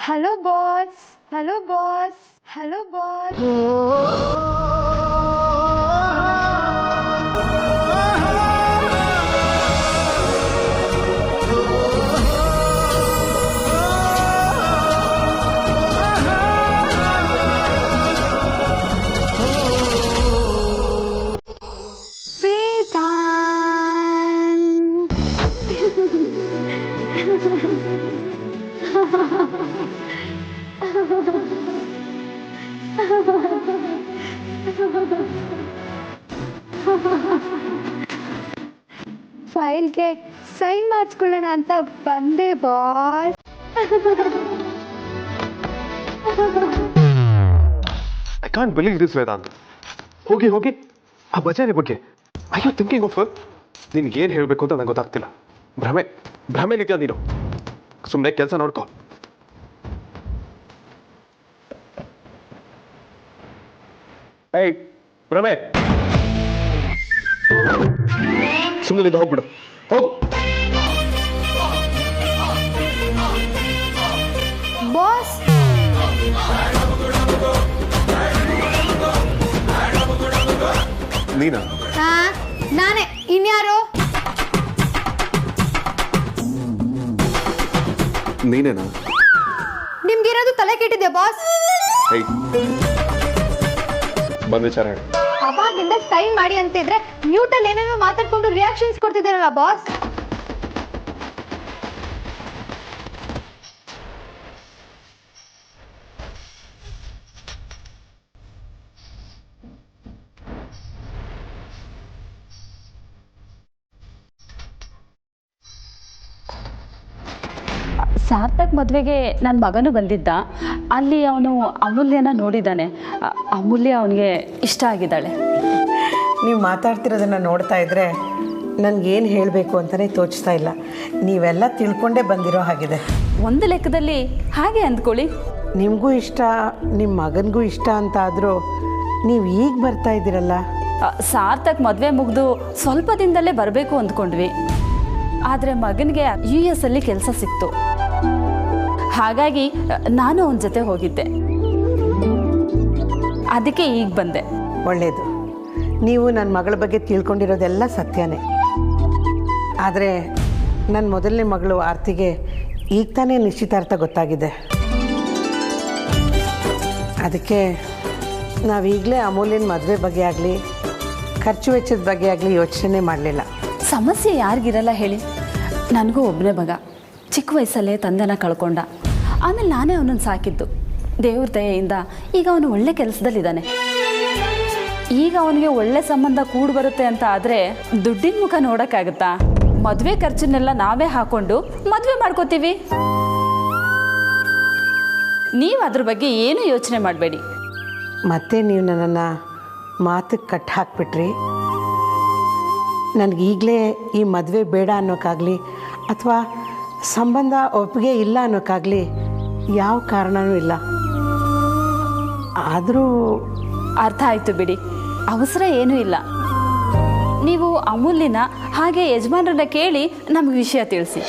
Hello boss, hello boss, hello boss. ಫೈಲ್ಗೆ sign ಮಾಡಿಸ್ಕೊಳ್ಳೋಣ ಅಂತ ಬಂದೆ boss. I can't believe this Vedant. ಹೋಗಿ ಹೋಗಿ ಆ ಭಜನೆ ಬಗ್ಗೆ ಐ ಯು ಥಿಂಕಿಂಗ್ ಆಫ್ ನಿನ್ಗೆ ಏನು ಹೇಳಬೇಕು ಅಂತ ನಂಗೆ ಗೊತ್ತಾಗ್ತಿಲ್ಲ. ಭ್ರಮೆಲಿದ್ಯಾ ನೀನು? ಸುಮ್ಮನೆ ಕೆಲಸ ನೋಡ್ಕೊ. ಏಯ್ ಭ್ರಮೆ, ಸುಮ್ಮನೆ ಹೋಗ್ಬಿಡು, ಹೋಗು. ಬಾಸ್, ನೀನಾ? ನಾನೇ. ಇನ್ಯಾರು? ನೀನೇನಾ? ನಿಮ್ಗಿರೋದು ತಲೆ ಕೆಟ್ಟಿದೆ ಬಾಸ್. ಬಂದ್ ವಿಚಾರ ಹೇಳಿ. ಅವಾಗಿಂದ ಸೈನ್ ಮಾಡಿ ಅಂತಿದ್ರೆ ಮ್ಯೂಟಲ್ಲಿ ಏನೇನೋ ಮಾತಾಡ್ಕೊಂಡು ರಿಯಾಕ್ಷನ್ಸ್ ಕೊಡ್ತಿದ್ದೀರಲ್ಲ ಬಾಸ್. ಸಾರ್ಥಕ್ ಮದುವೆಗೆ ನನ್ನ ಮಗನೂ ಬಂದಿದ್ದ. ಅಲ್ಲಿ ಅವನು ಅಮೂಲ್ಯನ ನೋಡಿದ್ದಾನೆ. ಅಮೂಲ್ಯ ಅವನಿಗೆ ಇಷ್ಟ ಆಗಿದ್ದಾಳೆ. ನೀವು ಮಾತಾಡ್ತಿರೋದನ್ನು ನೋಡ್ತಾ ಇದ್ದರೆ ನನಗೇನು ಹೇಳಬೇಕು ಅಂತಲೇ ತೋಚ್ತಾ ಇಲ್ಲ. ನೀವೆಲ್ಲ ತಿಳ್ಕೊಂಡೇ ಬಂದಿರೋ ಹಾಗಿದೆ. ಒಂದು ಲೆಕ್ಕದಲ್ಲಿ ಹಾಗೆ ಅಂದ್ಕೊಳ್ಳಿ. ನಿಮಗೂ ಇಷ್ಟ, ನಿಮ್ಮ ಮಗನಿಗೂ ಇಷ್ಟ ಅಂತ ಆದರೂ ನೀವು ಈಗ ಬರ್ತಾ ಇದ್ದೀರಲ್ಲ. ಸಾರ್ಥಕ್ ಮದುವೆ ಮುಗಿದು ಸ್ವಲ್ಪ ದಿನದಲ್ಲೇ ಬರಬೇಕು ಅಂದ್ಕೊಂಡ್ವಿ. ಆದರೆ ಮಗನಿಗೆ US ಅಲ್ಲಿ ಕೆಲಸ ಸಿಕ್ತು. ಹಾಗಾಗಿ ನಾನು ಅವನ ಜೊತೆ ಹೋಗಿದ್ದೆ. ಅದಕ್ಕೆ ಈಗ ಬಂದೆ. ಒಳ್ಳೆಯದು. ನೀವು ನನ್ನ ಮಗಳ ಬಗ್ಗೆ ತಿಳ್ಕೊಂಡಿರೋದೆಲ್ಲ ಸತ್ಯನೇ. ಆದರೆ ನನ್ನ ಮೊದಲನೇ ಮಗಳು ಆರ್ತಿಗೆ ಈಗ ತಾನೇ ನಿಶ್ಚಿತಾರ್ಥ ಗೊತ್ತಾಗಿದೆ. ಅದಕ್ಕೆ ನಾವೀಗಲೇ ಅಮೂಲ್ಯನ ಮದುವೆ ಬಗ್ಗೆ ಆಗಲಿ ಖರ್ಚು ವೆಚ್ಚದ ಬಗ್ಗೆ ಆಗಲಿ ಯೋಚನೆ ಮಾಡಲಿಲ್ಲ. ಸಮಸ್ಯೆ ಯಾರಿಗಿರಲ್ಲ ಹೇಳಿ. ನನಗೂ ಒಬ್ಬನೇ ಮಗ. ಚಿಕ್ಕ ವಯಸ್ಸಲ್ಲೇ ತಂದೆನ ಕಳ್ಕೊಂಡ. ಆಮೇಲೆ ನಾನೇ ಅವನನ್ನು ಸಾಕಿದ್ದು. ದೇವ್ರ ದಯೆಯಿಂದ ಈಗ ಅವನು ಒಳ್ಳೆ ಕೆಲಸದಲ್ಲಿದ್ದಾನೆ. ಈಗ ಅವನಿಗೆ ಒಳ್ಳೆ ಸಂಬಂಧ ಕೂಡಿ ಬರುತ್ತೆ ಅಂತ ಆದರೆ ದುಡ್ಡಿನ ಮುಖ ನೋಡೋಕ್ಕಾಗತ್ತಾ? ಮದುವೆ ಖರ್ಚನ್ನೆಲ್ಲ ನಾವೇ ಹಾಕೊಂಡು ಮದುವೆ ಮಾಡ್ಕೋತೀವಿ. ನೀವು ಅದ್ರ ಬಗ್ಗೆ ಏನು ಯೋಚನೆ ಮಾಡಬೇಡಿ. ಮತ್ತೆ ನೀವು ನನ್ನನ್ನು ಮಾತಿಗೆ ಕಟ್ಟಿ ಹಾಕ್ಬಿಟ್ರಿ. ನನಗೀಗಲೇ ಈ ಮದುವೆ ಬೇಡ ಅನ್ನೋಕ್ಕಾಗಲಿ ಅಥವಾ ಸಂಬಂಧ ಒಪ್ಪಿಗೆ ಇಲ್ಲ ಅನ್ನೋಕ್ಕಾಗಲಿ ಯಾವ ಕಾರಣವೂ ಇಲ್ಲ. ಆದರೂ ಅರ್ಥ ಆಯಿತು ಬಿಡಿ, ಅವಸರ ಏನೂ ಇಲ್ಲ. ನೀವು ಅಮೂಲ್ಯನ ಹಾಗೆ ಯಜಮಾನರನ್ನ ಕೇಳಿ ನಮಗೆ ವಿಷಯ ತಿಳಿಸಿ.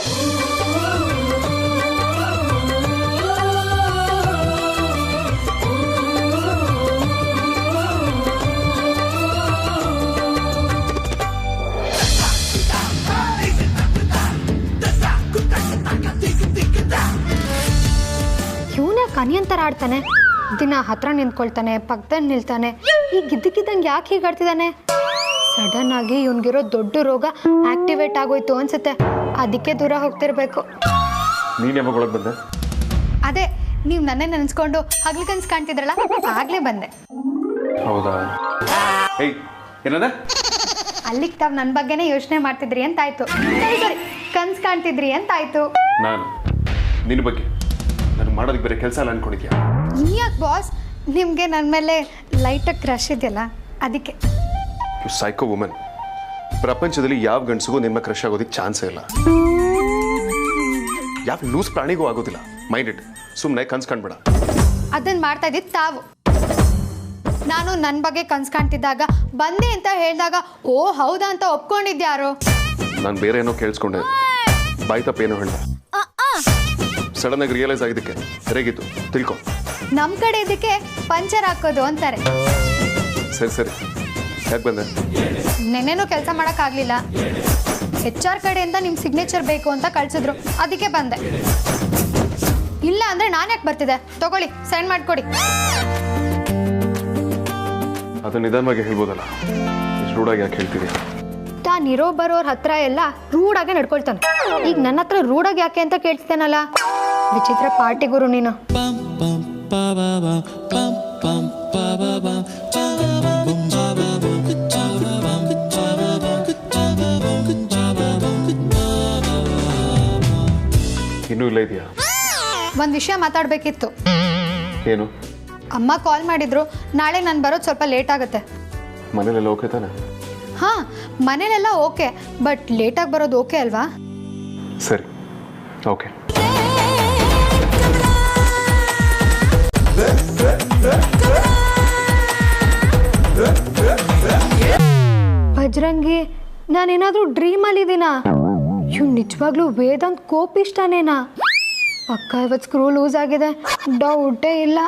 ಕನಿಯಂತರ ಆಡ್ತಾನೆ, ದಿನ ಹತ್ರ ನಿಂತ್ಕೊಳ್ತಾನೆ, ಪಕ್ಕದಲ್ಲಿ ನಿಲ್ತಾನೆ. ಈಗ ಗಿದ್ದಕ್ಕಿದ್ದಂಗೆ ಯಾಕೆ ಹೀಗೆ ಆಡ್ತಿದ್ದಾನೆ? ಸಡನ್ ಆಗಿ ಇವನ್ಗಿರೋ ದೊಡ್ಡ ರೋಗ ಆಕ್ಟಿವೇಟ್ ಆಗೋಯ್ತು ಅನ್ಸುತ್ತೆ. ಅದಕ್ಕೆ ದೂರ ಹೋಗ್ತಿರ್ಬೇಕು. ನೀನು ಯಾವಾಗ ಒಳಗೆ ಬಂದೆ? ಅದೇ ನೀವು ನನ್ನೇ ನೆನೆಸ್ಕೊಂಡು ಹಗಲು ಕನ್ಸು ಕಾಣ್ತಿದ್ರಲ್ಲ, ಆಗ್ಲೇ ಬಂದೆ. ಹೌದಾ? ಏಯ್ ಏನದ? ಅಲ್ಲಿಗೆ ತಾವ್ ನನ್ನ ಬಗ್ಗೆನೇ ಯೋಚನೆ ಮಾಡ್ತಿದ್ರಿ ಅಂತಾಯ್ತು. ಸರಿ, ಕನ್ಸು ಕಾಣ್ತಿದ್ರಿ ಅಂತಾಯ್ತು. ನಾನು ನಿನ್ನ ಬಗ್ಗೆ ನಾನು ಮಾಡೋದಕ್ಕೆ ಬೇರೆ ಕೆಲಸ ಎಲ್ಲ ಅನ್ಕೊಂಡಿದ್ಯಾ? ಯಾಕೆ ಬಾಸ್, ನಿಮಗೆ ನನ್ನ ಮೇಲೆ ಲೈಟಾಗಿ ಕ್ರಶ್ ಇದೆಯಲ್ಲ, ಅದಕ್ಕೆ. You psycho woman. ಪ್ರಪಂಚದಲ್ಲಿ ಯಾವ ಗಂಡಸಿಗೂ ನಿಮ್ಮ ಕ್ರಶ್ ಆಗೋದಕ್ಕೆ ಚಾನ್ಸೇ ಇಲ್ಲ. ಯಾವ ಲೂಸ್ ಪ್ರಾಣಿಗೂ ಆಗೋದಿಲ್ಲ. ಮೈಂಡೆಡ್. ಸುಮ್ಮನೆ ಕನ್ಸ್ ಕಾಣ್ಬೇಡ. ಅದನ್ನ ಮಾಡ್ತಾ ಇದ್ದಿದ್ದು ತಾವು. ನಾನು ನನ್ನ ಬಗ್ಗೆ ಕನ್ಸು ಕಾಣ್ತಿದ್ದಾಗ ಬಂದೆ ಅಂತ ಹೇಳಿದಾಗ ಓ ಹೌದಾ ಅಂತ ಒಪ್ಕೊಂಡಿದ್ಯಾರೋ? ನಾನು ಬೇರೆ ಏನೋ ಕೇಳಿಸ್ಕೊಂಡೆ, ಬಾಯಿ ತಪ್ಪೇನೋ ಹೇಳ್ದೆ. ಸಡನ್ ಆಗಿ ರಿಯಲೈಸ್ ಆಗಿದ್ದಕ್ಕೆ ಹೇಗಿತ್ತು ತಿಳ್ಕೊ. ನಮ್ಮ ಕಡೆ ಇದಕ್ಕೆ ಪಂಚರ್ ಹಾಕೋದು ಅಂತಾರೆ. ಸರಿ ಸರಿ, ಯಾಕೆ ಬಂದೆ? ನೆನ್ನೆನೂ ಕೆಲಸ ಮಾಡೋಕ್ಕಾಗಲಿಲ್ಲ. HR ಕಡೆಯಿಂದ ನಿಮ್ಮ ಸಿಗ್ನೇಚರ್ ಬೇಕು ಅಂತ ಕಳಿಸಿದ್ರು, ಅದಕ್ಕೆ ಬಂದೆ. ಇಲ್ಲ ಅಂದರೆ ನಾನು ಯಾಕೆ ಬರ್ತಿದ್ದೆ? ತಗೊಳ್ಳಿ, ಸೈನ್ ಮಾಡಿಕೊಡಿ. ಅದು ನಿಧಾನವಾಗಿ ಹೇಳ್ಬೋದಲ್ಲ, ಇಷ್ಟು ರೂಢಾಗಿ ಯಾಕೆ ಹೇಳ್ತೀರಿ? ತಾನಿರೋ ಬರೋರ ಹತ್ರ ಎಲ್ಲ ರೂಢಾಗೆ ನಡ್ಕೊಳ್ತಾನೆ. ಈಗ ನನ್ನ ಹತ್ರ ರೂಢಾಗಿ ಯಾಕೆ ಅಂತ ಕೇಳ್ತಿದ್ದೇನಲ್ಲ. ವಿಚಿತ್ರ ಪಾರ್ಟಿ ಗುರು ನೀನು. ಇನ್ನೂ ಇಲ್ಲ ಇದೆಯಾ? ಒಂದು ವಿಷಯ ಮಾತಾಡಬೇಕಿತ್ತು. ಏನು? ಅಮ್ಮ ಕಾಲ್ ಮಾಡಿದ್ರು, ನಾಳೆ ನಾನು ಬರೋದು ಸ್ವಲ್ಪ ಲೇಟ್ ಆಗುತ್ತೆ. ಮನೇಲೆಲ್ಲ ಓಕೆ ತಾನೆ? ಹಾಂ, ಮನೇಲೆಲ್ಲ ಓಕೆ, ಬಟ್ ಲೇಟಾಗಿ ಬರೋದು ಓಕೆ ಅಲ್ವಾ? ಸರಿ, ಓಕೆ. ಬಜ್ರಂಗಿ, ನಾನೇನಾದರೂ ಡ್ರೀಮಲ್ಲಿದ್ದೀನಾ? ಇವ್ ನಿಜವಾಗ್ಲೂ ವೇದಾಂತ್ ಕೋಪಿಷ್ಟಾನೇನಾ? ಪಕ್ಕ ಇವತ್ತು ಸ್ಕ್ರೂ ಲೂಸ್ ಆಗಿದೆ, ಡೌಟೇ ಇಲ್ಲ.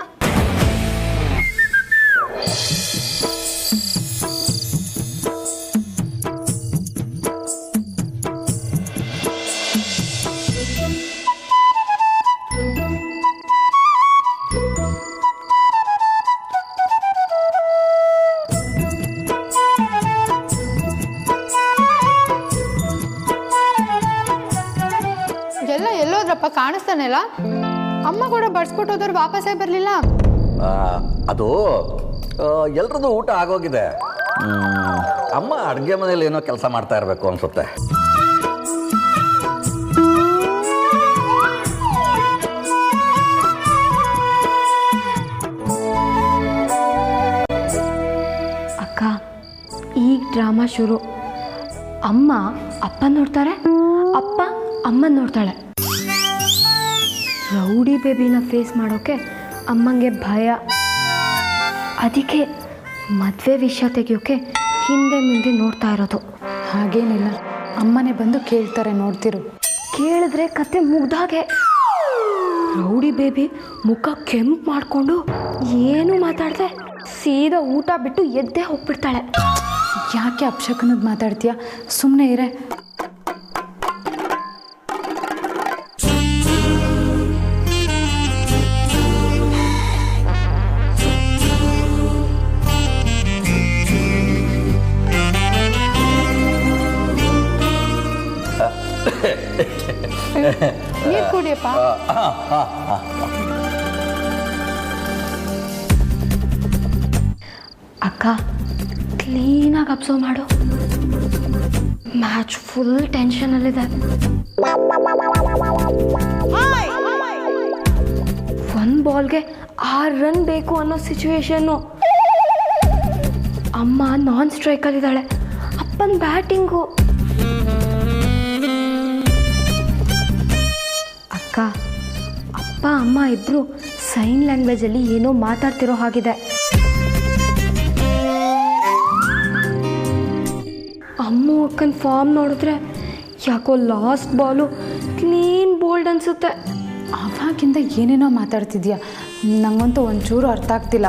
ಎಲ್ಲೋದ್ರಪ್ಪ, ಕಾಣಿಸ್ತಾನೆ ಇಲ್ಲ? ಅಮ್ಮ ಕೂಡ ಬಡ್ಸ್ಕೊಟ್ಟು ಹೋದವ್ರು ವಾಪಸ್ಸೇ ಬರಲಿಲ್ಲ. ಅದು ಎಲ್ರದ್ದು ಊಟ ಆಗೋಗಿದೆ. ಅಮ್ಮ ಅಡುಗೆ ಮನೇಲಿ ಏನೋ ಕೆಲಸ ಮಾಡ್ತಾ ಇರಬೇಕು ಅನ್ಸುತ್ತೆ. ಅಕ್ಕ, ಈಗ ಡ್ರಾಮಾ ಶುರು. ಅಮ್ಮ ಅಪ್ಪ ನೋಡ್ತಾರೆ, ಅಪ್ಪ ಅಮ್ಮ ನೋಡ್ತಾಳೆ. ರೌಡಿ ಬೇಬಿನ ಫೇಸ್ ಮಾಡೋಕ್ಕೆ ಅಮ್ಮಂಗೆ ಭಯ. ಅದಕ್ಕೆ ಮದುವೆ ವಿಷಯ ತೆಗಿಯೋಕ್ಕೆ ಹಿಂದೆ ಮುಂದೆ ನೋಡ್ತಾ ಇರೋದು. ಹಾಗೇನಿಲ್ಲ, ಅಮ್ಮನೇ ಬಂದು ಕೇಳ್ತಾರೆ, ನೋಡ್ತಿರು. ಕೇಳಿದ್ರೆ ಕತೆ ಮುಗ್ದಾಗೆ. ರೌಡಿ ಬೇಬಿ ಮುಖ ಕೆಂಪು ಮಾಡಿಕೊಂಡು ಏನು ಮಾತಾಡ್ದೆ ಸೀದಾ ಊಟ ಬಿಟ್ಟು ಎದ್ದೇ ಹೋಗ್ಬಿಡ್ತಾಳೆ. ಯಾಕೆ ಅಪಶಕನದ ಮಾತಾಡ್ತೀಯ? ಸುಮ್ಮನೆ ಇರೇ. ನೀರು ಕುಡಿಯಪ್ಪ. ಅಕ್ಕ, ಕ್ಲೀನಾಗಿ ಅಬ್ಸರ್ವ್ ಮಾಡು. ಮ್ಯಾಚ್ ಫುಲ್ ಟೆನ್ಷನಲ್ಲಿದೆ. ಒಂದು ಬಾಲ್ಗೆ 6 ರನ್ ಬೇಕು ಅನ್ನೋ ಸಿಚುವೇಶನ್ನು. ಅಮ್ಮ ನಾನ್ ಸ್ಟ್ರೈಕಲ್ಲಿದ್ದಾಳೆ, ಅಪ್ಪನ ಬ್ಯಾಟಿಂಗು. ಅಕ್ಕ, ಅಪ್ಪ ಅಮ್ಮ ಇಬ್ಬರು ಸೈನ್ ಲ್ಯಾಂಗ್ವೇಜಲ್ಲಿ ಏನೋ ಮಾತಾಡ್ತಿರೋ ಹಾಗಿದೆ. ಅಮ್ಮ ಅಕ್ಕನ ಫಾರ್ಮ್ ನೋಡಿದ್ರೆ ಯಾಕೋ ಲಾಸ್ಟ್ ಬಾಲು ಕ್ಲೀನ್ ಬೋಲ್ಡ್ ಅನಿಸುತ್ತೆ. ಆವಾಗಿಂದ ಏನೇನೋ ಮಾತಾಡ್ತಿದ್ಯಾ, ನಂಗಂತೂ ಒಂಚೂರು ಅರ್ಥ ಆಗ್ತಿಲ್ಲ.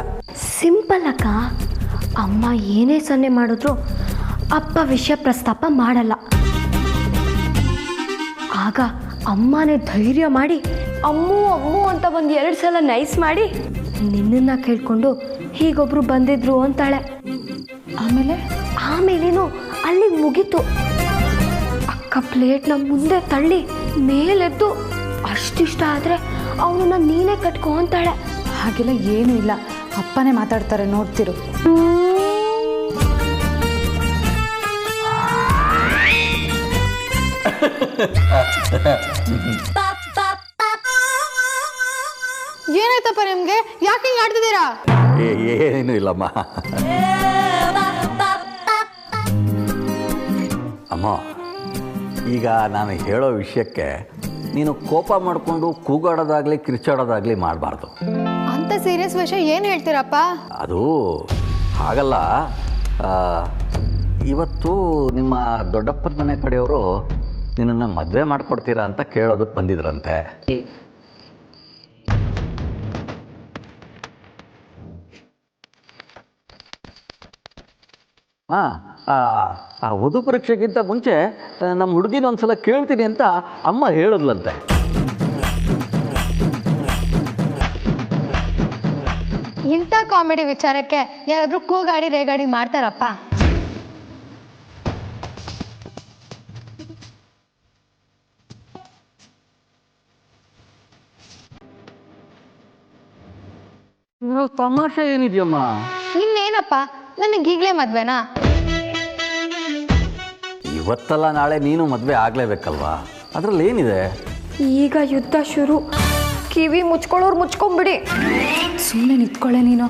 ಸಿಂಪಲ್ ಅಕ್ಕ, ಅಮ್ಮ ಏನೇ ಸೊನ್ನೆ ಮಾಡಿದ್ರು ಅಪ್ಪ ವಿಷಯ ಪ್ರಸ್ತಾಪ ಮಾಡಲ್ಲ. ಆಗ ಅಮ್ಮನೇ ಧೈರ್ಯ ಮಾಡಿ ಅಮ್ಮು ಅಮ್ಮು ಅಂತ ಒಂದು 2 ಸಲ ನೈಸ್ ಮಾಡಿ ನಿನ್ನನ್ನು ಕೇಳಿಕೊಂಡು ಹೀಗೊಬ್ರು ಬಂದಿದ್ರು ಅಂತಾಳೆ. ಆಮೇಲೇನು ಅಲ್ಲಿಗೆ ಮುಗೀತು. ಅಕ್ಕ ಪ್ಲೇಟ್ನ ಮುಂದೆ ತಳ್ಳಿ ಮೇಲೆದ್ದು ಅಷ್ಟಿಷ್ಟ ಆದರೆ ಅವನನ್ನ ನೀನೇ ಕಟ್ಕೊ ಅಂತಾಳೆ. ಹಾಗೆಲ್ಲ ಏನೂ ಇಲ್ಲ, ಅಪ್ಪನೇ ಮಾತಾಡ್ತಾರೆ, ನೋಡ್ತಿರು. ಏನಾಯ್ತಪ್ಪ ನಿಮ್ಗೆ? ಯಾಕೆ ಹಿಂಗೆ ಆಡ್ತಿದ್ದೀರಾ? ಏನೇನು ಇಲ್ಲಮ್ಮ. ಅಮ್ಮ, ಈಗ ನಾನು ಹೇಳೋ ವಿಷಯಕ್ಕೆ ನೀನು ಕೋಪ ಮಾಡಿಕೊಂಡು ಕೂಗಾಡೋದಾಗ್ಲಿ ಕಿರ್ಚಾಡೋದಾಗ್ಲಿ ಮಾಡಬಾರ್ದು. ಅಂತ ಸೀರಿಯಸ್ ವಿಷಯ ಏನು ಹೇಳ್ತೀರಪ್ಪ? ಅದು ಹಾಗಲ್ಲ, ಇವತ್ತು ನಿಮ್ಮ ದೊಡ್ಡಪ್ಪನ ಮನೆ ಕಡೆಯವರು ನಿನ್ನನ್ನು ಮದುವೆ ಮಾಡಿಕೊಡ್ತೀರಾ ಅಂತ ಕೇಳೋದಕ್ಕೆ ಬಂದಿದ್ರಂತೆ. ಹಾಂ, ಆ ವಧು ಪರೀಕ್ಷೆಗಿಂತ ಮುಂಚೆ ನಮ್ಮ ಹುಡುಗಿನ ಒಂದ್ಸಲ ಕೇಳ್ತೀನಿ ಅಂತ ಅಮ್ಮ ಹೇಳಿದ್ಲಂತೆ. ಇಂಥ ಕಾಮಿಡಿ ವಿಚಾರಕ್ಕೆ ಯಾರಾದ್ರೂ ಕೂಗಾಡಿ ರೇಗಾಡಿ ಮಾಡ್ತಾರಪ್ಪ. ತಮಾಷೆ ಏನಿದೆಯಮ್ಮ? ಇನ್ನೇನಪ್ಪ, ನನಗೀಗಲೇ ಮದ್ವೆನಾ? ಇವತ್ತಲ್ಲ ನಾಳೆ ನೀನು ಮದುವೆ ಆಗಲೇಬೇಕಲ್ವಾ, ಅದರಲ್ಲಿ ಏನಿದೆ? ಈಗ ಯುದ್ಧ ಶುರು. ಕಿವಿ ಮುಚ್ಕೊಳ್ಳೋರು ಮುಚ್ಕೊಂಬಿಡಿ. ಸುಮ್ಮನೆ ನಿಂತ್ಕೊಳ್ಳೆ ನೀನು.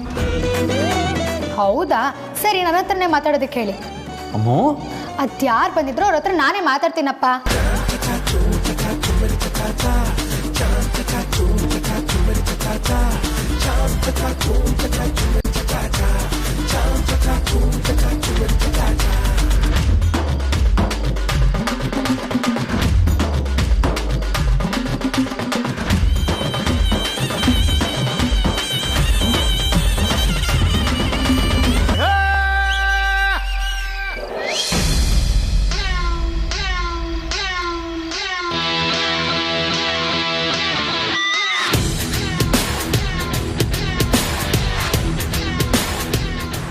ಹೌದಾ, ಸರಿ, ನನ್ನ ಹತ್ರನೇ ಮಾತಾಡೋದಕ್ಕೆ ಹೇಳಿ. ಅಮ್ಮೋ, ಅದ್ಯಾರು ಬಂದಿದ್ರು ಅವ್ರ ಹತ್ರ ನಾನೇ ಮಾತಾಡ್ತೀನಪ್ಪ.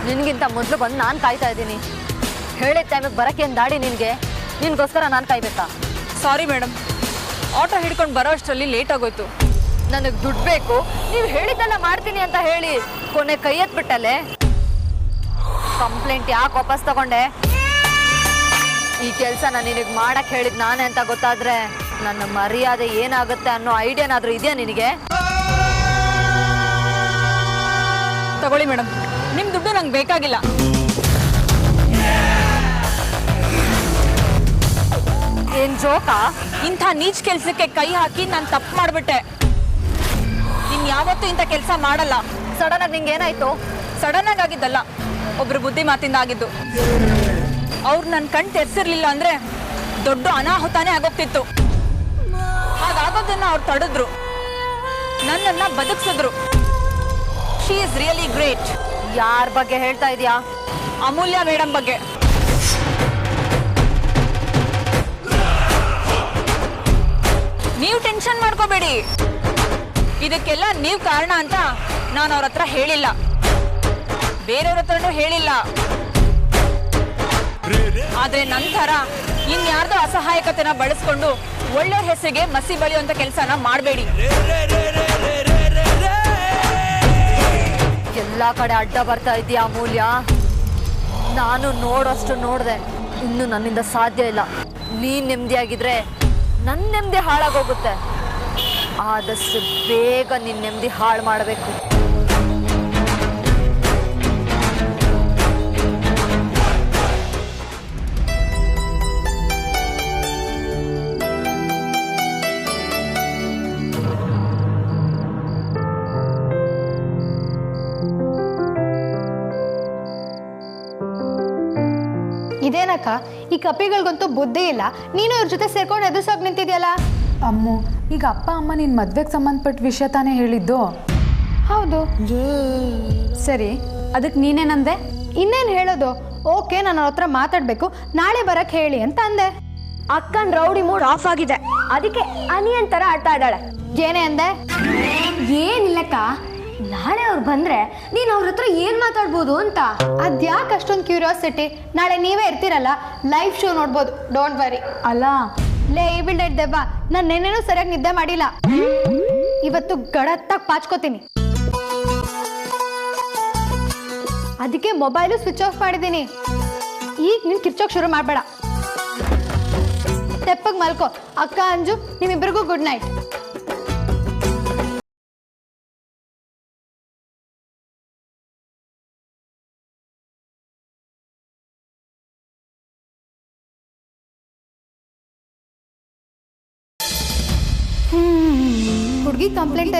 ನಿನಗಿಂತ ಮೊದಲು ಬಂದು ನಾನು ಕಾಯ್ತಾ ಇದ್ದೀನಿ. ಹೇಳಿದ ಟೈಮಿಗೆ ಬರೋಕ್ಕೆ ಏನು ದಾಡಿ ನಿನಗೆ? ನಿನಗೋಸ್ಕರ ನಾನು ಕಾಯ್ಬೇಕಾ? ಸಾರಿ ಮೇಡಮ್, ಆಟೋ ಹಿಡ್ಕೊಂಡು ಬರೋ ಅಷ್ಟರಲ್ಲಿ ಲೇಟ್ ಆಗೋಯ್ತು. ನನಗೆ ದುಡ್ಡು ಬೇಕು, ನೀವು ಹೇಳಿದ್ದೆಲ್ಲ ಮಾಡ್ತೀನಿ ಅಂತ ಹೇಳಿ ಕೊನೆ ಕೈ ಎತ್ಬಿಟ್ಟಲ್ಲೇ. ಕಂಪ್ಲೇಂಟ್ ಯಾಕೆ ವಾಪಸ್ ತಗೊಂಡೆ? ಈ ಕೆಲಸ ನಾನು ನಿನಗೆ ಮಾಡಕ್ಕೆ ಹೇಳಿದ್ ನಾನೇ ಅಂತ ಗೊತ್ತಾದ್ರೆ ನನ್ನ ಮರ್ಯಾದೆ ಏನಾಗುತ್ತೆ ಅನ್ನೋ ಐಡಿಯಾನಾದ್ರೂ ಇದೆಯಾ ನಿನಗೆ? ತಗೊಳ್ಳಿ ಮೇಡಮ್, ನಿಮ್ಮ ದುಡ್ಡು ನಂಗೆ ಬೇಕಾಗಿಲ್ಲ. ಏನ್ ಜೋಕಾ? ಇಂಥ ನೀಚ್ ಕೆಲಸಕ್ಕೆ ಕೈ ಹಾಕಿ ನಾನು ತಪ್ಪು ಮಾಡಿಬಿಟ್ಟೆ. ಇನ್ನು ಯಾವತ್ತೂ ಇಂಥ ಕೆಲಸ ಮಾಡಲ್ಲ. ಸಡನ್ ಆಗಿ ನಿಂಗೆ ಏನಾಯ್ತು? ಸಡನ್ ಆಗಿ ಆಗಿದ್ದಲ್ಲ, ಒಬ್ರು ಬುದ್ಧಿ ಮಾತಿಂದ ಆಗಿದ್ದು. ಅವ್ರು ನನ್ನ ಕಣ್ ತೆರೆಸಿರ್ಲಿಲ್ಲ ಅಂದ್ರೆ ದೊಡ್ಡ ಅನಾಹುತಾನೇ ಆಗೋಗ್ತಿತ್ತು. ಹಾಗಾಗೋದನ್ನ ಅವ್ರು ತಡೆದ್ರು, ನನ್ನನ್ನ ಬದುಕಿಸಿದ್ರು. She is really great. ಯಾರ ಬಗ್ಗೆ ಹೇಳ್ತಾ ಇದೀಯಾ? ಅಮೂಲ್ಯ ಮೇಡಮ್ ಬಗ್ಗೆ. ನೀವು ಟೆನ್ಷನ್ ಮಾಡ್ಕೋಬೇಡಿ, ಇದಕ್ಕೆಲ್ಲ ನೀವು ಕಾರಣ ಅಂತ ನಾನು ಅವ್ರ ಹತ್ರ ಹೇಳಿಲ್ಲ, ಬೇರೆಯವ್ರ ಹತ್ರನೂ ಹೇಳಿಲ್ಲ. ಆದ್ರೆ ನಂತರ ಇನ್ಯಾರ್ದೋ ಅಸಹಾಯಕತೆನ ಬಳಸ್ಕೊಂಡು ಒಳ್ಳೆಯ ಹೆಸರಿಗೆ ಮಸಿ ಬಳಿಯುವಂತ ಕೆಲಸನ ಮಾಡಬೇಡಿ. ಎಲ್ಲ ಕಡೆ ಅಡ್ಡ ಬರ್ತಾ ಇದೆಯಾ ಅಮೂಲ್ಯ? ನಾನು ನೋಡೋಷ್ಟು ನೋಡಿದೆ, ಇನ್ನು ನನ್ನಿಂದ ಸಾಧ್ಯ ಇಲ್ಲ. ನೀನ್ ನೆಮ್ಮದಿಯಾಗಿದ್ರೆ ನನ್ನ ನೆಮ್ಮದಿ ಹಾಳಾಗೋಗುತ್ತೆ. ಆದಷ್ಟು ಬೇಗ ನಿನ್ನ ನೆಮ್ಮದಿ ಹಾಳು ಮಾಡಬೇಕು. ಇದೇನಕ್ಕ, ಈ ಕಪಿಗಳಿಗಂತೂ ಬುದ್ಧಿ ಇಲ್ಲ. ನೀನು ಇವ್ರ ಜೊತೆ ಸೇರ್ಕೊಂಡು ಎದುರ್ಸೋಕೆ ನಿಂತಿದ್ಯಲ್ಲ. ಅಮ್ಮು, ಈಗ ಅಪ್ಪ ಅಮ್ಮ ನಿನ್ನ ಮದ್ವೆಗೆ ಸಂಬಂಧಪಟ್ಟ ವಿಷಯ ತಾನೇ ಹೇಳಿದ್ದು? ಹೌದು. ಸರಿ, ಅದಕ್ಕೆ ನೀನೇನಂದೆ? ಇನ್ನೇನು ಹೇಳೋದು? ಓಕೆ, ನಾನು ಅವ್ರ ಹತ್ರ ಮಾತಾಡಬೇಕು, ನಾಳೆ ಬರಕ್ಕೆ ಹೇಳಿ ಅಂತ ಅಂದೆ. ಅಕ್ಕನ್ ರೌಡಿ ಮೂಡ್ ಆಫ್ ಆಗಿದೆ, ಅದಕ್ಕೆ ಅನಿಯನ್ ತರ ಆಡ್ತಾ ಇದ್ದಾಳೆ. ಏನೇ ಅಂದೆ? ಏನಿಲ್ಲಕ್ಕ, ನಾಳೆ ಅವ್ರು ಬಂದ್ರೆ ನೀನ್ ಅವ್ರ ಹತ್ರ ಏನ್ ಮಾತಾಡ್ಬೋದು ಅಂತ. ಅದ್ಯಾಕೆ ಅಷ್ಟೊಂದು ಕ್ಯೂರಿಯಾಸಿಟಿ? ನಾಳೆ ನೀವೇ ಇರ್ತೀರಲ್ಲ, ಲೈವ್ ಶೋ ನೋಡ್ಬೋದು, ಡೋಂಟ್ ವರಿ. ಅಲ್ಲ ಲೇ ಬಿಲ್ಡೆಡ್ ದೆವ್ವ, ನಾನು ನೆನ್ನೆನೂ ಸರಿಯಾಗಿ ನಿದ್ದೆ ಮಾಡಿಲ್ಲ. ಇವತ್ತು ಗಡತ್ತಾಗಿ ಪಾಚ್ಕೋತೀನಿ. ಅದಕ್ಕೆ ಮೊಬೈಲು ಸ್ವಿಚ್ ಆಫ್ ಮಾಡಿದ್ದೀನಿ. ಈಗ ನೀನು ಕಿರ್ಚೋಕ್ ಶುರು ಮಾಡಬೇಡ. ತೆಪ್ಪಗೆ ಮಲ್ಕೋ. ಅಕ್ಕ, ಅಂಜು, ನಿಮ್ಮಿಬ್ಬರಿಗೂ ಗುಡ್ ನೈಟ್. ಹುಡುಗಿ ಕಂಪ್ಲೇಂಟ್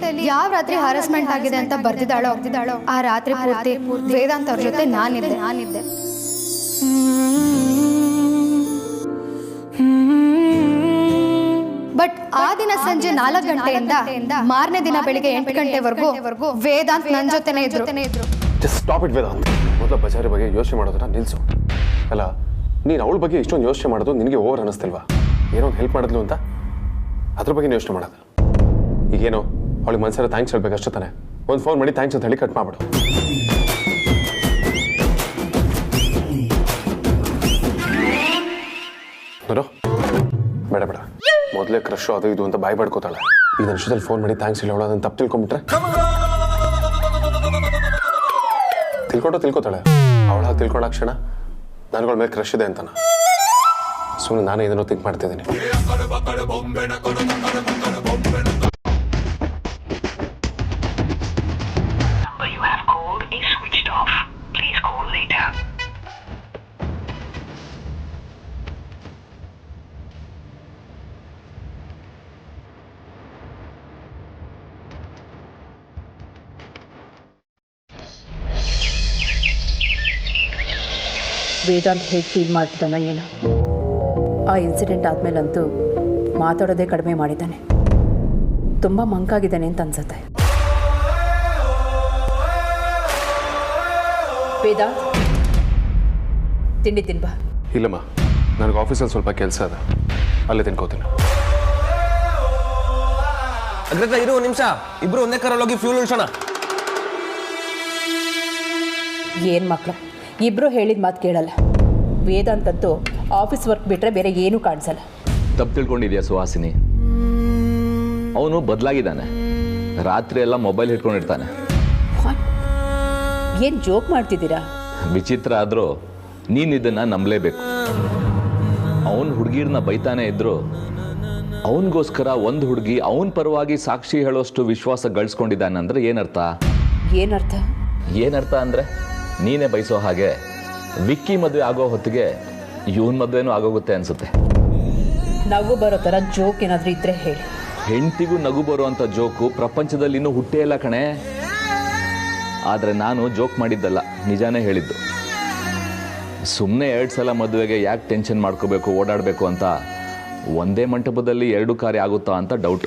ಅಲ್ಲಿ ಯಾವ ರಾತ್ರಿ ಹರಾಸ್ಮೆಂಟ್ ಆಗಿದೆ ಅಂತ ಬರ್ದಿದ್ದಾಳೋ ಆ ರಾತ್ರಿ ಪೂರ್ತಿ ವೇದಾಂತ್ ಅವ್ರ ಜೊತೆ ನಾನಿದ್ದೆ. ಬಟ್ ಆ ದಿನ ಸಂಜೆ 4 ಗಂಟೆಯಿಂದ ಮಾರನೇ ದಿನ ಬೆಳಿಗ್ಗೆ 8 ಗಂಟೆವರೆಗೂ ವೇದಾಂತ್ ನನ್ನ ಜೊತೆನೇ ಇದ್ರು. Just stop it Vedant. ಮೊದಲ ಬಜಾರಿ ಬಗ್ಗೆ ಯೋಚನೆ ಮಾಡೋದನ್ನ ನಿಲ್ಸು. ಅಲ್ಲ, ನೀನು ಅವಳ ಬಗ್ಗೆ ಇಷ್ಟೊಂದು ಯೋಚನೆ ಮಾಡೋದು ನಿನಗೆ ಓವರ್ ಅನ್ನಿಸ್ತಿಲ್ವಾ? ಏನೋ ಒಂದು ಹೆಲ್ಪ್ ಮಾಡಿದ್ಲು ಅಂತ ಅದ್ರ ಬಗ್ಗೆ ಯೋಚನೆ ಮಾಡೋದು. ಈಗೇನೋ ಅವಳಿಗೆ ಮನ್ಸರ ಥ್ಯಾಂಕ್ಸ್ ಹೇಳ್ಬೇಕು ಅಷ್ಟೇ ತಾನೆ. ಒಂದು ಫೋನ್ ಮಾಡಿ ಥ್ಯಾಂಕ್ಸ್ ಅಂತ ಹೇಳಿ ಕಟ್ ಮಾಡ್ಬಿಡು. ನೋಡು, ಬೇಡ ಮೊದಲೇ ಕ್ರಶು ಅದು ಇದು ಅಂತ ಬಾಯ್ ಬಡ್ಕೋತಾಳೆ. ಈ ನಿಮಿಷದಲ್ಲಿ ಫೋನ್ ಮಾಡಿ ಥ್ಯಾಂಕ್ಸ್ ಹೇಳಿ ಅವಳದನ್ನು ತಪ್ಪು ತಿಳ್ಕೊಂಬಿಟ್ರೆ ತಿಳ್ಕೊತಾಳೆ. ಅವಳ ತಿಳ್ಕೊಂಡ ಕ್ಷಣ ನನಗಳ ಮೇಲೆ ಕ್ರಶ್ ಇದೆ ಅಂತಾನ. ಸುಮ್ಮನೆ ನಾನೇ ಇದನ್ನು ಥಿಂಕ್ ಮಾಡ್ತಿದ್ದೀನಿ. ವೇದಾಂತ್ ಹೇಗೆ ಫೀಲ್ ಮಾಡ್ತಿದ್ದಾನೋ ಏನೋ. ಆ ಇನ್ಸಿಡೆಂಟ್ ಆದಮೇಲಂತೂ ಮಾತಾಡೋದೇ ಕಡಿಮೆ ಮಾಡಿದ್ದಾನೆ. ತುಂಬ ಮಂಕಾಗಿದ್ದಾನೆ ಅಂತ ಅನ್ಸುತ್ತೆ. ವೇದಾಂತ್, ತಿಂಡಿ ತಿನ್ಬಾ. ಇಲ್ಲಮ್ಮ, ನನಗೆ ಆಫೀಸಲ್ಲಿ ಸ್ವಲ್ಪ ಕೆಲಸ ಅದ, ಅಲ್ಲೇ ತಿನ್ಕೋತೀನಿ. ಅಗ್ರತ ಇರು ಒಂದು ನಿಮಿಷ, ಇಬ್ರು ಒಂದೇ ಕಾರಲ್ಲಿ ಹೋಗಿ ಫ್ಯೂಲ್ ಉಳಿಸೋಣ. ಏನು ಮಕ್ಕಳು, ಇಬ್ಬರು ಹೇಳಿದ ಮಾತು ಕೇಳಲ್ಲ. ವೇದಾಂತ್ ಅಂತೂ ಆಫೀಸ್ ವರ್ಕ್ ಬಿಟ್ಟರೆ ಬೇರೆ ಏನೂ ಕಾಣಿಸಲ್ಲ. ತಪ್ಪು ತಿಳ್ಕೊಂಡಿದ್ಯಾ ಸುಹಾಸಿನಿ? ಅವನು ಬದಲಾಗಿದ್ದಾನೆ. ರಾತ್ರಿ ಎಲ್ಲ ಮೊಬೈಲ್ ಹಿಡ್ಕೊಂಡಿರ್ತಾನೆ. ಏನು ಜೋಕ್ ಮಾಡ್ತಿದ್ದೀರಾ? ವಿಚಿತ್ರ ಆದರೂ ನೀನು ಇದನ್ನು ನಂಬಲೇಬೇಕು. ಅವನು ಹುಡುಗಿರನ್ನ ಬೈತಾನೆ ಇದ್ರು ಅವನಿಗೋಸ್ಕರ ಒಂದು ಹುಡುಗಿ ಅವನ ಪರವಾಗಿ ಸಾಕ್ಷಿ ಹೇಳೋಷ್ಟು ವಿಶ್ವಾಸ ಗಳಿಸ್ಕೊಂಡಿದ್ದಾನೆ ಅಂದರೆ ಏನರ್ಥ? ಏನರ್ಥ ಅಂದರೆ ನೀನೇ ಬಯಸೋ ಹಾಗೆ ವಿಕ್ಕಿ ಮದುವೆ ಆಗೋ ಹೊತ್ತಿಗೆ ಇವನ್ ಮದುವೆನೂ ಆಗೋಗುತ್ತೆ ಅನ್ಸುತ್ತೆ. ನಗು ಬರೋ ಥರ ಜೋಕ್ ಏನಾದರೂ ಇದ್ರೆ ಹೇಳಿ. ಹೆಂಡತಿಗೂ ನಗು ಬರುವಂಥ ಜೋಕು ಪ್ರಪಂಚದಲ್ಲಿ ಇನ್ನೂ ಹುಟ್ಟೇ ಇಲ್ಲ ಕಣೆ. ಆದರೆ ನಾನು ಜೋಕ್ ಮಾಡಿದ್ದಲ್ಲ, ನಿಜಾನೇ ಹೇಳಿದ್ದು. ಸುಮ್ಮನೆ 2 ಸಲ ಮದುವೆಗೆ ಯಾಕೆ ಟೆನ್ಷನ್ ಮಾಡ್ಕೋಬೇಕು, ಓಡಾಡಬೇಕು ಅಂತ ಒಂದೇ ಮಂಟಪದಲ್ಲಿ 2 ಕಾರ್ಯ ಆಗುತ್ತಾ ಅಂತ ಡೌಟ್.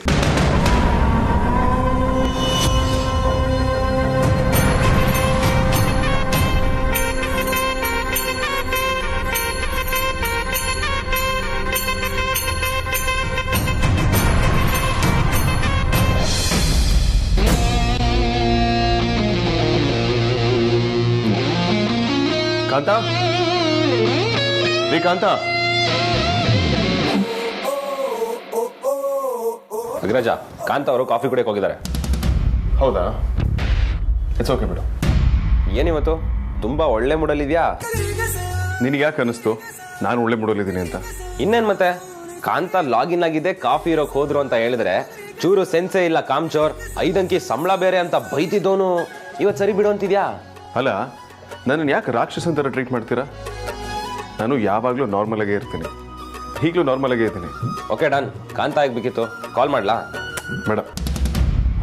ಕಾಂತ, ರೀ ಕಾಂತ. ಅಗ್ರಜ, ಕಾಂತ ಅವರು ಕಾಫಿ ಕುಡಿಯಕ್ಕೆ ಹೋಗಿದ್ದಾರೆ. ಹೌದಾ? ಇಟ್ಸ್ ಓಕೆ ಬಿಡು. ಏನಿವತ್ತು ತುಂಬಾ ಒಳ್ಳೆ ಮೂಡಲ್ಲಿದ್ಯಾ? ನಿನಗೆ ಯಾಕೆ ಅನ್ನಿಸ್ತು ನಾನು ಒಳ್ಳೆ ಮೂಡಲ್ಲಿದ್ದೀನಿ ಅಂತ? ಇನ್ನೇನು ಮತ್ತೆ, ಕಾಂತ ಲಾಗಿನ್ ಆಗಿದೆ, ಕಾಫಿ ಇರೋಕೆ ಹೋದ್ರು ಅಂತ ಹೇಳಿದ್ರೆ ಚೂರು ಸೆನ್ಸೇ ಇಲ್ಲ. ಕಾಮ್ಚೋರ್ 5 ಅಂಕಿ ಸಂಬಳ ಬೇರೆ ಅಂತ ಬೈತಿದ್ದೋನು ಇವತ್ತು ಸರಿ ಬಿಡು ಅಂತಿದ್ಯಾ? ಅಲ್ಲ, ನನ್ನನ್ನು ಯಾಕೆ ರಾಕ್ಷಸನ್ ಥರ ಟ್ರೀಟ್ ಮಾಡ್ತೀರಾ? ನಾನು ಯಾವಾಗಲೂ ನಾರ್ಮಲ್ ಆಗೇ ಇರ್ತೀನಿ, ಈಗಲೂ ನಾರ್ಮಲ್ ಆಗೇ ಇದ್ದೀನಿ. Okay done. ಕಾಂತ ಆಗಬೇಕಿತ್ತು, ಕಾಲ್ ಮಾಡ್ಲಾ? ಬೇಡ,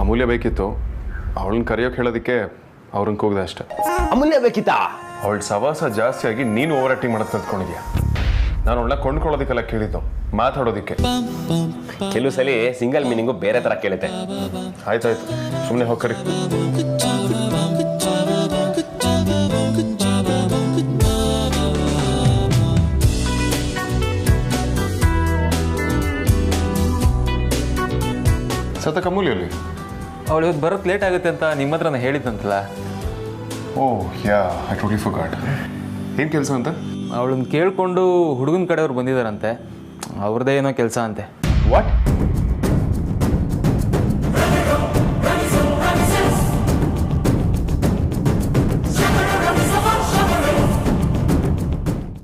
ಅಮೂಲ್ಯ ಬೇಕಿತ್ತು. ಅವಳನ್ನ ಕರೆಯೋಕೆ ಹೇಳೋದಕ್ಕೆ ಅವ್ರನ್ನ ಕೂಗಿದೆ ಅಷ್ಟೆ. ಅಮೂಲ್ಯ ಬೇಕಿತ್ತಾ? ಅವಳ ಸವಾಸ ಜಾಸ್ತಿ ಆಗಿ ನೀನು ಓವರ್ ಆಕ್ಟಿಂಗ್ ಮಾಡೋದು ಕಲ್ತ್ಕೊಂಡಿದ್ಯಾ. ನಾನು ಅವಳನ್ನ ಕೊಂಡ್ಕೊಳ್ಳೋದಕ್ಕೆಲ್ಲ ಕೇಳಿದ್ದು, ಮಾತಾಡೋದಕ್ಕೆ. ಕೆಲವು ಸಲ ಸಿಂಗಲ್ ಮೀನಿಂಗು ಬೇರೆ ಥರ ಕೇಳುತ್ತೆ. ಆಯ್ತಾಯ್ತು, ಸುಮ್ಮನೆ ಹೋಗ್ಕರಿ. ಸತಕ ಅಮೂಲ್ಯಲ್ಲಿ ಅವಳು ಇವತ್ತು ಬರೋಕ್ಕೆ ಲೇಟ್ ಆಗುತ್ತೆ ಅಂತ ನಿಮ್ಮ ಹತ್ರನ ಹೇಳಿದ್ದಂತಲ್ಲ. ಯಾ, ಐ ಟೋಟ್ಲಿ ಫರ್ಗಾಟ್. ಏನು ಕೆಲಸ ಅಂತ? ಅವಳನ್ನ ಕೇಳಿಕೊಂಡು ಹುಡುಗನ ಕಡೆಯವ್ರು ಬಂದಿದ್ದಾರಂತೆ. ಅವ್ರದ್ದೇ ಏನೋ ಕೆಲಸ ಅಂತೆ. ವಾಟ್?